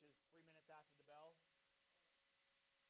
which is 3 minutes after the bell. Just to give people time to get in there.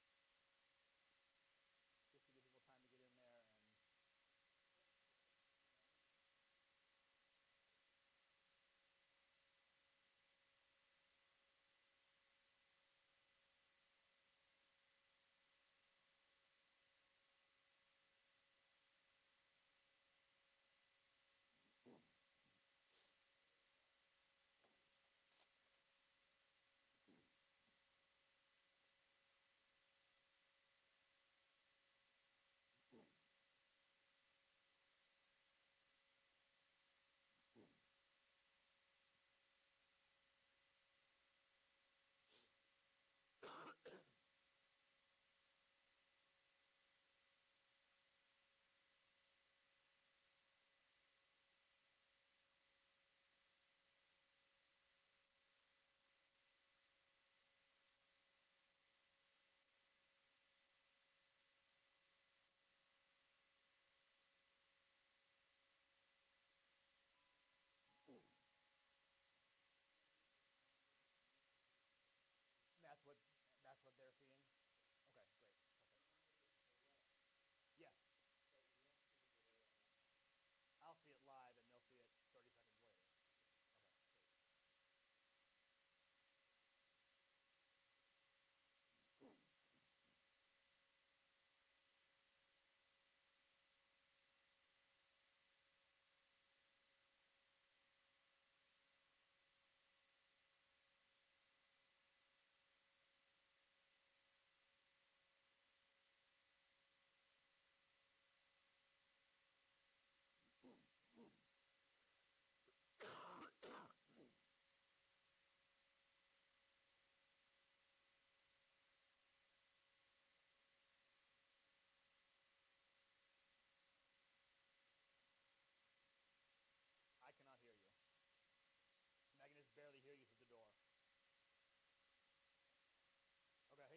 That's what they're seeing. Okay, great. Okay. Yes. I'll see it live and they'll see it 30 seconds later. I cannot hear you. I can just barely hear you through the door. Okay.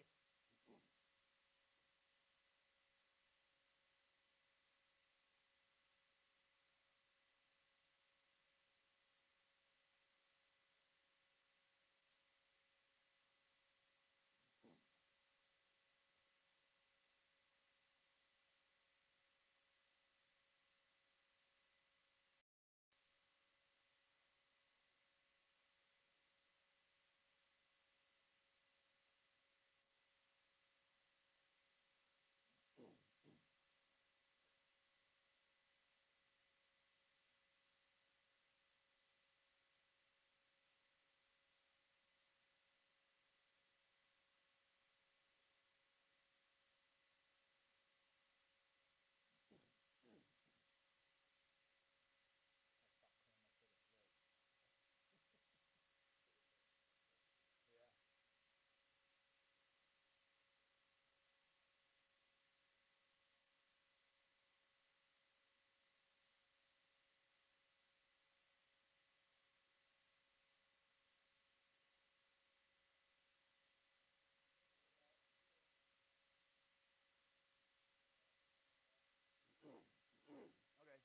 Okay.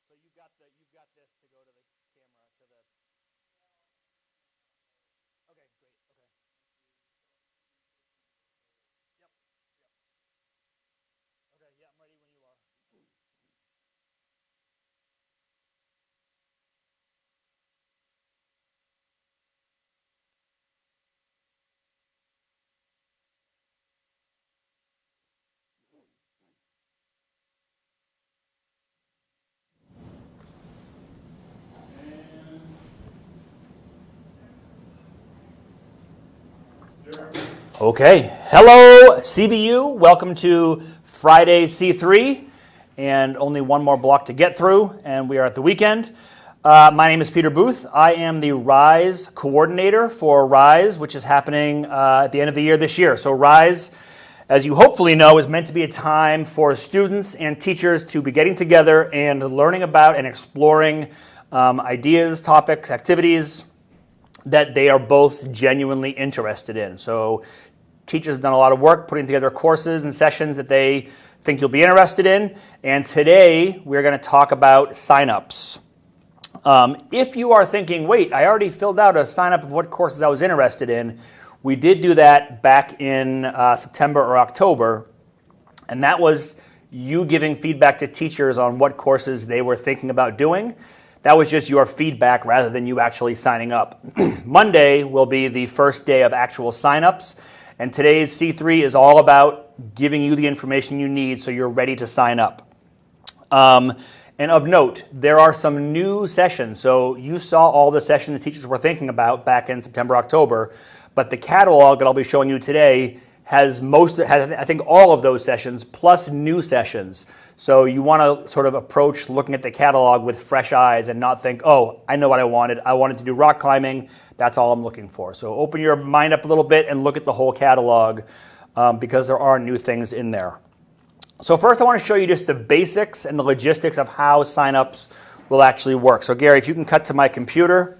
So you've got this to go to the camera to the. Okay, great. Okay. Yep. Yep. Okay. Yeah, I'm ready when you are. Okay. Hello, CVU. Welcome to Friday C3, and only one more block to get through, and we are at the weekend. My name is Peter Booth. I am the RISE coordinator for RISE, which is happening at the end of the year this year. So RISE, as you hopefully know, is meant to be a time for students and teachers to be getting together and learning about and exploring ideas, topics, activities that they are both genuinely interested in. So teachers have done a lot of work putting together courses and sessions that they think you'll be interested in. And today we're going to talk about signups. If you are thinking, wait, I already filled out a sign up of what courses I was interested in, we did do that back in September or October, and that was you giving feedback to teachers on what courses they were thinking about doing. That was just your feedback rather than you actually signing up. Monday will be the first day of actual signups, and today's C3 is all about giving you the information you need so you're ready to sign up. And of note, there are some new sessions. So you saw all the sessions teachers were thinking about back in September, October, but the catalog that I'll be showing you today has I think all of those sessions plus new sessions. So you want to sort of approach looking at the catalog with fresh eyes and not think, oh, I know what I wanted. I wanted to do rock climbing. That's all I'm looking for. So open your mind up a little bit and look at the whole catalog because there are new things in there. So first I want to show you just the basics and the logistics of how signups will actually work. So Gary, if you can cut to my computer.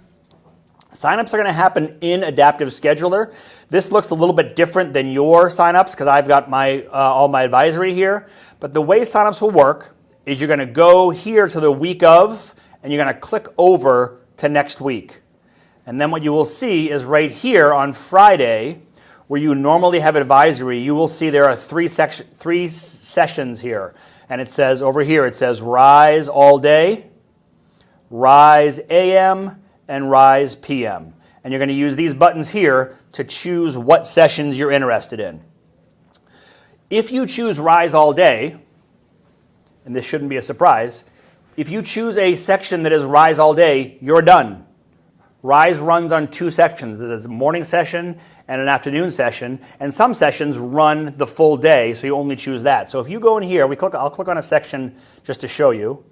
Signups are going to happen in Adaptive Scheduler. This looks a little bit different than your signups because I've got my all my advisory here. But the way signups will work is you're going to go here to the week of, and you're going to click over to next week. And then what you will see is right here on Friday, where you normally have advisory, you will see there are three sessions here. And it says over here, it says Rise All Day, Rise AM, and Rise PM. And you're going to use these buttons here to choose what sessions you're interested in. If you choose Rise All Day, and this shouldn't be a surprise, if you choose a section that is Rise All Day, you're done. Rise runs on two sections. There's a morning session and an afternoon session, and some sessions run the full day, so you only choose that. So if you go in here, I'll click on a section just to show you.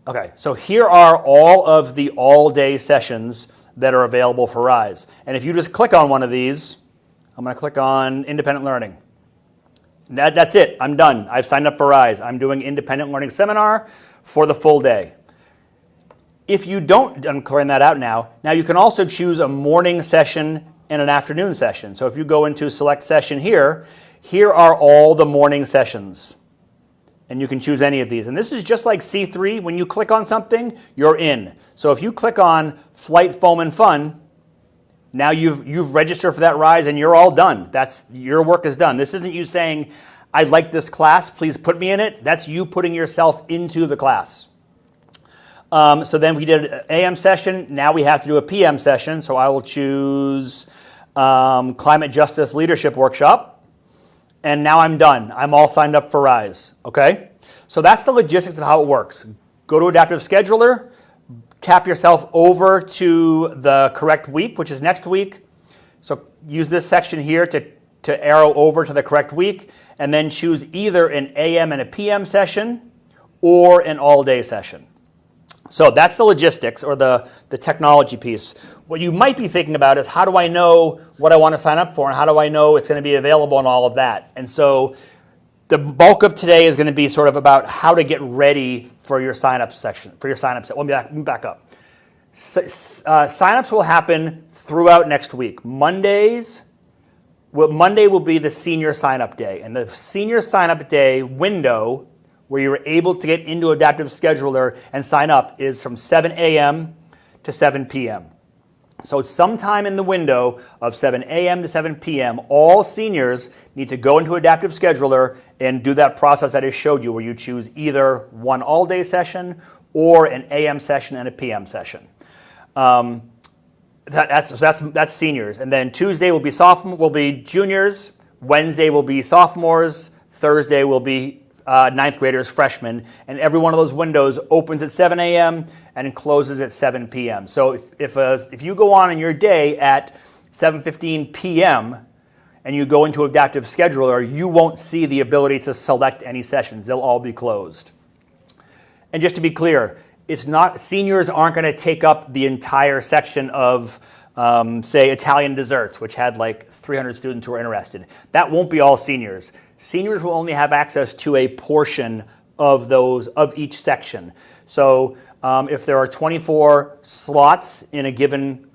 Okay, so here are all of the all-day sessions that are available for Rise. And if you just click on one of these, I'm going to click on Independent Learning. That's it. I'm done. I've signed up for Rise. I'm doing Independent Learning Seminar for the full day. If you don't, I'm clearing that out now. Now you can also choose a morning session and an afternoon session. So if you go into Select Session here are all the morning sessions. And you can choose any of these. And this is just like C3. When you click on something, you're in. So if you click on Flight, Foam, and Fun, now you've registered for that Rise and you're all done. Your work is done. This isn't you saying, I like this class, please put me in it. That's you putting yourself into the class. So then we did an AM session. Now we have to do a PM session. So I will choose Climate Justice Leadership Workshop. And now I'm done. I'm all signed up for Rise, okay? So that's the logistics of how it works. Go to Adaptive Scheduler, tap yourself over to the correct week, which is next week. So use this section here to arrow over to the correct week, and then choose either an AM and a PM session or an all-day session. So that's the logistics or the technology piece. What you might be thinking about is how do I know what I want to sign up for and how do I know it's going to be available and all of that. And so the bulk of today is going to be sort of about how to get ready for your sign-up section, for your sign-up. Let me back up. Sign-ups will happen throughout next week. Monday will be the senior sign-up day. And the senior sign-up day window where you're able to get into Adaptive Scheduler and sign up is from 7 a.m. to 7 p.m. So sometime in the window of 7 a.m. to 7 p.m., all seniors need to go into Adaptive Scheduler and do that process that I showed you where you choose either one all-day session or an AM session and a PM session. That's seniors. And then Tuesday will be juniors, Wednesday will be sophomores, Thursday will be ninth graders, freshmen, and every one of those windows opens at 7 a.m. and closes at 7 p.m. So if you go on in your day at 7:15 p.m. and you go into Adaptive Scheduler, you won't see the ability to select any sessions. They'll all be closed. And just to be clear, seniors aren't going to take up the entire section of say Italian desserts, which had like 300 students who were interested. That won't be all seniors. Seniors will only have access to a portion of each section. So if there are 24 slots in a given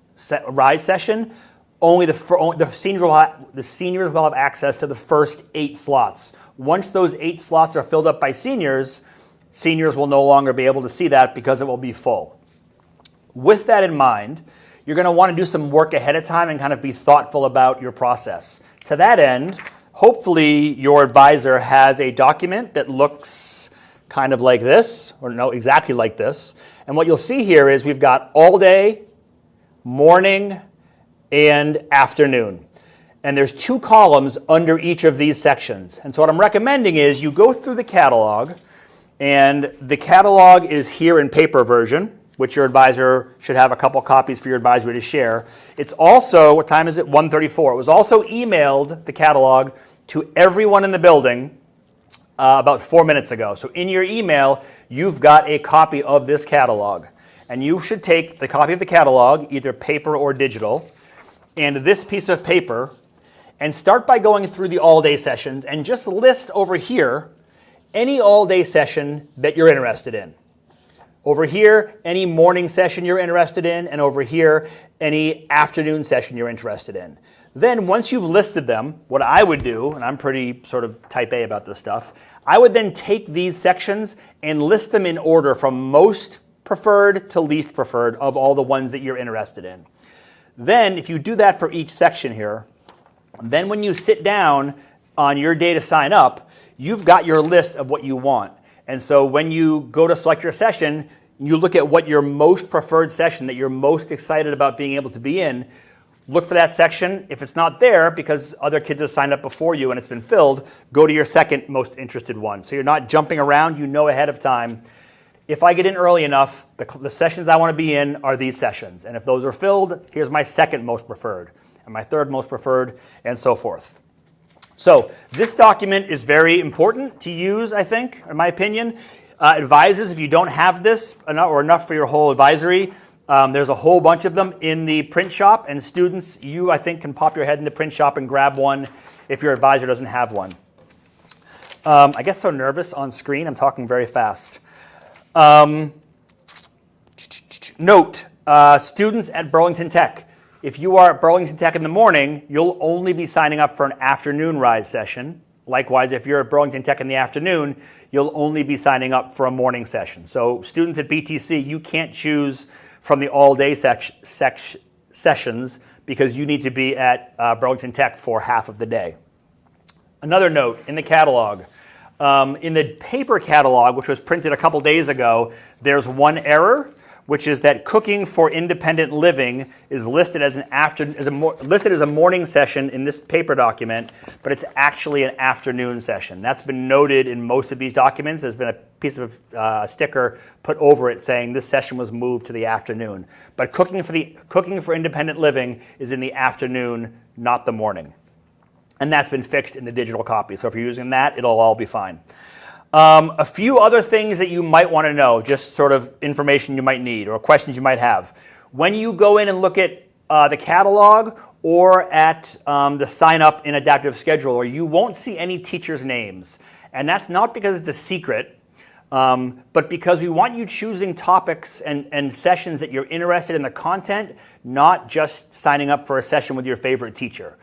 Rise session, only the seniors will have access to the first 8 slots. Once those 8 slots are filled up by seniors Seniors will no longer be able to see that because it will be full. With that in mind, you're going to want to do some work ahead of time and kind of be thoughtful about your process. To that end, hopefully your advisor has a document that looks kind of like this, or no, exactly like this. And what you'll see here is we've got all day, morning, and afternoon. And there's 2 columns under each of these sections. And so what I'm recommending is you go through the catalog, and the catalog is here in paper version, which your advisor should have a couple copies for your advisory to share. It's also, what time is it? 1:34. It was also emailed, the catalog, to everyone in the building about 4 minutes ago. So in your email, you've got a copy of this catalog. And you should take the copy of the catalog, either paper or digital, and this piece of paper, and start by going through the all-day sessions and just list over here any all-day session that you're interested in. Over here, any morning session you're interested in, and over here, any afternoon session you're interested in. Then once you've listed them, what I would do, and I'm pretty sort of type A about this stuff, I would then take these sections and list them in order from most preferred to least preferred of all the ones that you're interested in. Then if you do that for each section here, then when you sit down on your day to sign up, you've got your list of what you want. And so when you go to select your session, you look at what your most preferred session that you're most excited about being able to be in, look for that section. If it's not there because other kids have signed up before you and it's been filled, go to your second most interested one. So you're not jumping around, you know ahead of time. If I get in early enough, the sessions I want to be in are these sessions. And if those are filled, here's my second most preferred, and my third most preferred, and so forth. So this document is very important to use, I think, in my opinion. Advisors, if you don't have this or enough for your whole advisory, there's a whole bunch of them in the print shop. And students, you, I think, can pop your head in the print shop and grab one if your advisor doesn't have one. I get so nervous on screen, I'm talking very fast. Note, students at Burlington Tech. If you are at Burlington Tech in the morning, you'll only be signing up for an afternoon RISE session. Likewise, if you're at Burlington Tech in the afternoon, you'll only be signing up for a morning session. So students at BTC, you can't choose from the all-day sessions because you need to be at Burlington Tech for half of the day. Another note, in the catalog, in the paper catalog, which was printed a couple days ago, there's one error, which is that cooking for independent living is listed as listed as a morning session in this paper document, but it's actually an afternoon session. That's been noted in most of these documents. There's been a piece of sticker put over it saying this session was moved to the afternoon. But cooking for independent living is in the afternoon, not the morning. And that's been fixed in the digital copy. So if you're using that, it'll all be fine. A few other things that you might want to know, just sort of information you might need or questions you might have. When you go in and look at the catalog or at the sign up in Adaptive Scheduler, you won't see any teachers' names. And that's not because it's a secret, but because we want you choosing topics and sessions that you're interested in the content, not just signing up for a session with your favorite teacher.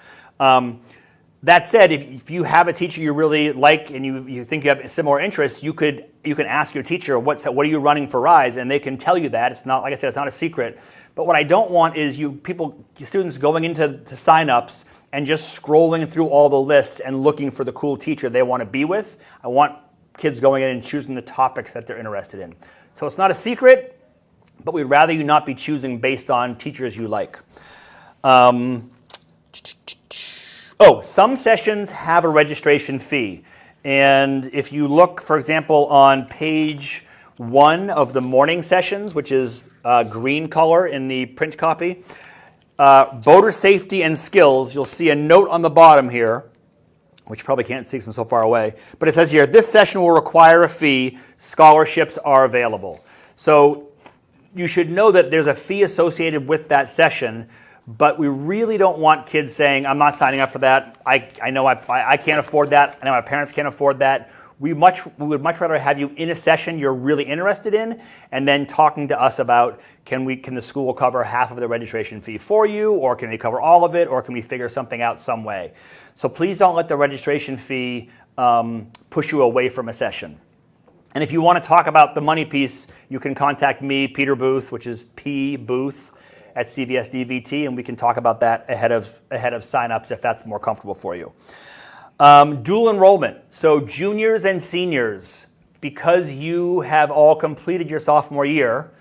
That said, if you have a teacher you really like and you think you have similar interests, you can ask your teacher, what are you running for RISE? And they can tell you that. It's not, like I said, it's not a secret. But what I don't want is students going into signups and just scrolling through all the lists and looking for the cool teacher they want to be with. I want kids going in and choosing the topics that they're interested in. So it's not a secret, but we'd rather you not be choosing based on teachers you like. Some sessions have a registration fee. And if you look, for example, on page 1 of the morning sessions, which is green color in the print copy, voter safety and skills, you'll see a note on the bottom here, which you probably can't see because I'm so far away, but it says here, this session will require a fee, scholarships are available. So you should know that there's a fee associated with that session, but we really don't want kids saying, I'm not signing up for that. I know I can't afford that. I know my parents can't afford that. We would much rather have you in a session you're really interested in and then talking to us about can the school cover half of the registration fee for you, or can they cover all of it, or can we figure something out some way? So please don't let the registration fee push you away from a session. And if you want to talk about the money piece, you can contact me, Peter Booth, which is pbooth@cvsdvt, and we can talk about that ahead of signups if that's more comfortable for you. Dual enrollment. So juniors and seniors, because you have all completed your sophomore year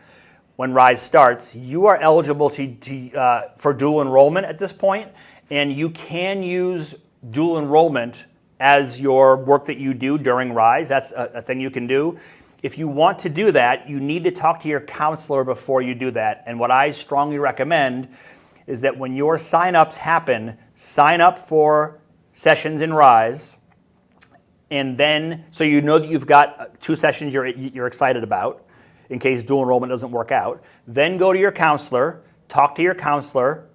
when RISE starts, you are eligible for dual enrollment at this point, and you can use dual enrollment as your work that you do during RISE. That's a thing you can do. If you want to do that, you need to talk to your counselor before you do that. And what I strongly recommend is that when your sign-ups happen, sign up for sessions in RISE, and then so you know that you've got 2 sessions you're excited about in case dual enrollment doesn't work out. Then go to your counselor, talk to your counselor,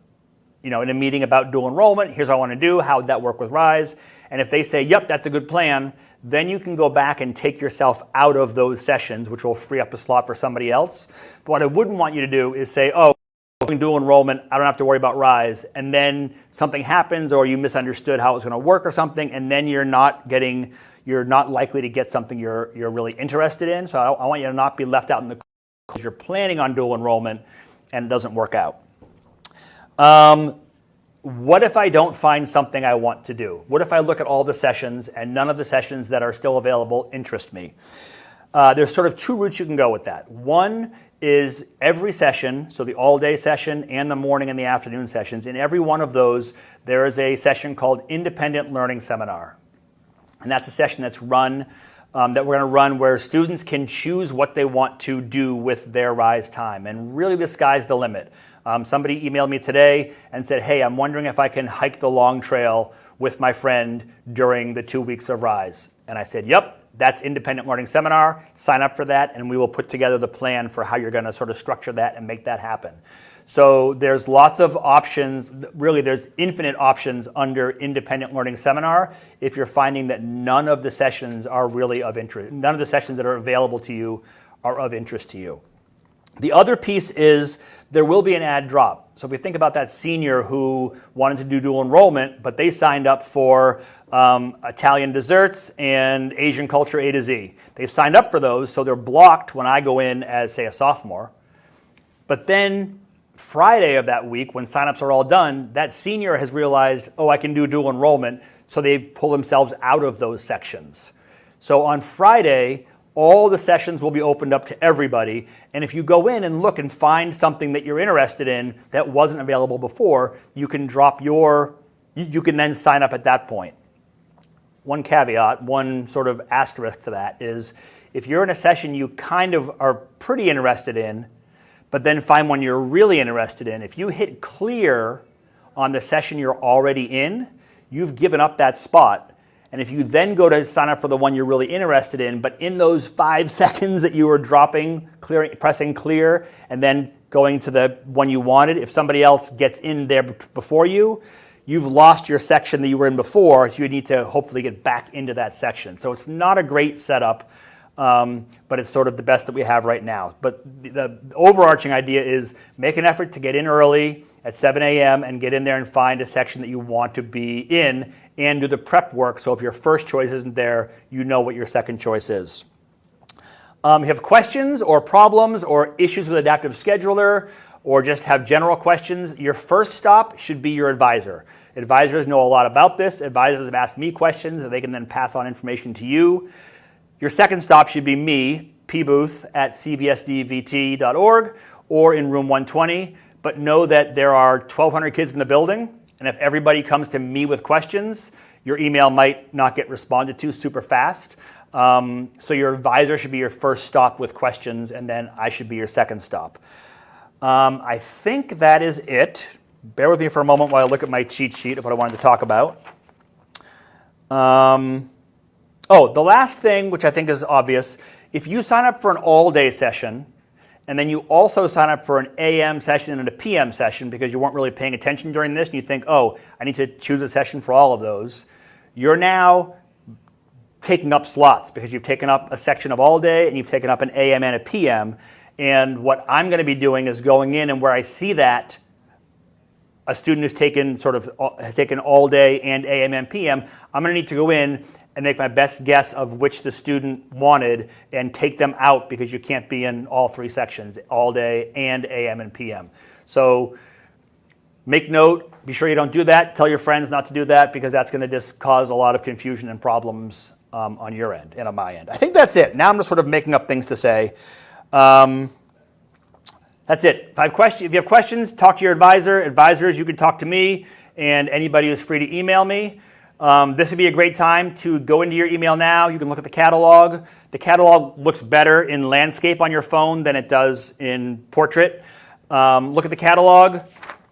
in a meeting about dual enrollment. Here's what I want to do. How would that work with RISE? And if they say, yep, that's a good plan, then you can go back and take yourself out of those sessions, which will free up a slot for somebody else. But what I wouldn't want you to do is say, oh, doing dual enrollment, I don't have to worry about RISE, and then something happens or you misunderstood how it was going to work or something, and then you're not likely to get something you're really interested in. So I want you to not be left out in the cold because you're planning on dual enrollment and it doesn't work out. What if I don't find something I want to do? What if I look at all the sessions and none of the sessions that are still available interest me? There's sort of 2 routes you can go with that. One is every session, so the all-day session and the morning and the afternoon sessions. In every one of those, there is a session called Independent Learning Seminar. And that's a session that's run, that we're going to run where students can choose what they want to do with their RISE time. And really the sky's the limit. Somebody emailed me today and said, hey, I'm wondering if I can hike the Long Trail with my friend during the 2 weeks of RISE. And I said, yep, that's Independent Learning Seminar. Sign up for that, and we will put together the plan for how you're going to sort of structure that and make that happen. So there's lots of options. Really, there's infinite options under Independent Learning Seminar if you're finding that none of the sessions are really of interest. None of the sessions that are available to you are of interest to you. The other piece is there will be an add drop. So if we think about that senior who wanted to do dual enrollment, but they signed up for Italian desserts and Asian culture A to Z. They've signed up for those, so they're blocked when I go in as, say, a sophomore. But then Friday of that week, when signups are all done, that senior has realized, oh, I can do dual enrollment, so they pull themselves out of those sections. So on Friday, all the sessions will be opened up to everybody, and if you go in and look and find something that you're interested in that wasn't available before, you can you can then sign up at that point. One caveat, one sort of asterisk to that is, if you're in a session you kind of are pretty interested in, but then find one you're really interested in, if you hit clear on the session you're already in, you've given up that spot. And if you then go to sign up for the one you're really interested in, but in those 5 seconds that you were pressing clear, and then going to the one you wanted, if somebody else gets in there before you, you've lost your section that you were in before, so you need to hopefully get back into that section. So it's not a great setup, but it's sort of the best that we have right now. But the overarching idea is make an effort to get in early at 7 a.m. and get in there and find a section that you want to be in and do the prep work, so if your first choice isn't there, you know what your second choice is. You have questions or problems or issues with Adaptive Scheduler, or just have general questions, your first stop should be your advisor. Advisors know a lot about this. Advisors have asked me questions that they can then pass on information to you. Your second stop should be me, pbooth@cvsdvt.org, or in room 120. But know that there are 1,200 kids in the building, and if everybody comes to me with questions, your email might not get responded to super fast. So your advisor should be your first stop with questions, and then I should be your second stop. I think that is it. Bear with me for a moment while I look at my cheat sheet of what I wanted to talk about. The last thing, which I think is obvious, if you sign up for an all-day session, and then you also sign up for an AM session and a PM session because you weren't really paying attention during this, and you think, oh, I need to choose a session for all of those, you're now taking up slots because you've taken up a section of all day and you've taken up an AM and a PM. And what I'm going to be doing is going in, and where I see that a student who's has taken all day and AM and PM, I'm going to need to go in and make my best guess of which the student wanted and take them out because you can't be in all 3 sections, all day and AM and PM. So make note, be sure you don't do that. Tell your friends not to do that because that's going to just cause a lot of confusion and problems on your end and on my end. I think that's it. Now I'm just sort of making up things to say. That's it. If you have questions, talk to your advisor. Advisors, you can talk to me and anybody who's free to email me. This would be a great time to go into your email now. You can look at the catalog. The catalog looks better in landscape on your phone than it does in portrait. Look at the catalog.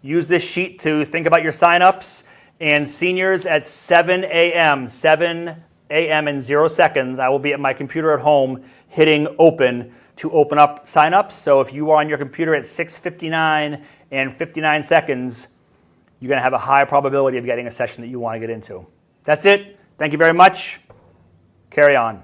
Use this sheet to think about your signups. And seniors at 7 a.m., 7 a.m. in 0 seconds, I will be at my computer at home hitting open to open up signups. So if you are on your computer at 6:59 and 59 seconds, you're going to have a high probability of getting a session that you want to get into. That's it. Thank you very much. Carry on.